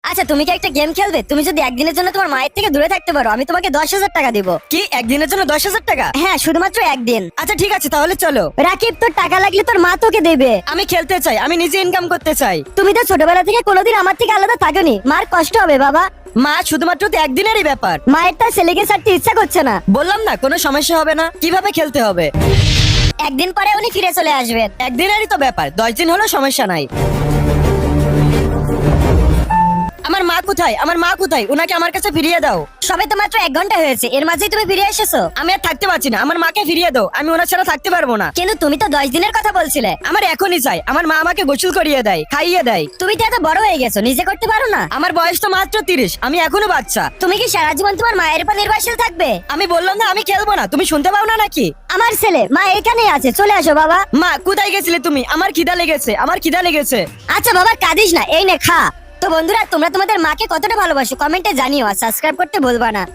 আচ্ছা তুমি কি একটা গেম খেলবে? তুমি যদি একদিনের জন্য তোমার মায়ের থেকে দূরে থাকতে পারো, আমি তোমাকে 10,000 টাকা দিব। কি একদিনের জন্য 10,000 টাকা? হ্যাঁ, শুধুমাত্র একদিন। আচ্ছা ঠিক আছে, তাহলে চলো। রাকিব, তোর টাকা লাগলে তোর মা তোকে দেবে। আমি খেলতে চাই, আমি নিজে ইনকাম করতে চাই। তুমি তো ছোটবেলা থেকে কোনোদিন আমার থেকে আলাদা থাকোনি, মার কষ্ট হবে বাবা। মা, শুধুমাত্র তো একদিনেরই ব্যাপার। মায়ের তার ছেলেকে ছাড়তে ইচ্ছা করছে না। বললাম না কোনো সমস্যা হবে না। কিভাবে খেলতে হবে? একদিন পরে উনি ফিরে চলে আসবেন। একদিনেরই তো ব্যাপার, 10 দিন হলো সমস্যা নাই। আমার মা কোথায়? আমার মা কোথায়? ওনাকে আমার কাছে ফিরিয়ে দাও। সবে তো মাত্র 1 ঘন্টা হয়েছে, এর মাঝেই তুমি ফিরে এসেছো। আমি আর থাকতে পারছি না, আমার মাকে ফিরিয়ে দাও। আমি ওনার ছাড়া থাকতে পারবো না। কিন্তু তুমি তো 10 দিনের কথা বলছিলে। আমার এখনই চাই। আমার মা আমাকে গোসল করিয়ে দেয়, খাইয়ে দেয়। তুমি তো এত বড় হয়ে গেছো, নিজে করতে পারো না? আমার বয়স তো মাত্র 30, আমি এখনো বাচ্চা। তুমি কি সারা জীবন তোমার মায়ের উপর নির্ভরশীল থাকবে? আমি বললাম না আমি খেলবো না, তুমি শুনতে পাও না নাকি? আমার ছেলে, মা এখানেই আছে, চলে আসো বাবা। মা কোথায় গেছিলে তুমি? আমার খিদা লেগেছে, আমার খিদা লেগেছে। আচ্ছা বাবা, কাঁদিস না, এই নে খা। তো বন্ধুরা, তোমরা তোমাদের মাকে কতটা ভালোবাসো কমেন্টে জানিও, আর সাবস্ক্রাইব করতে ভুলবা না।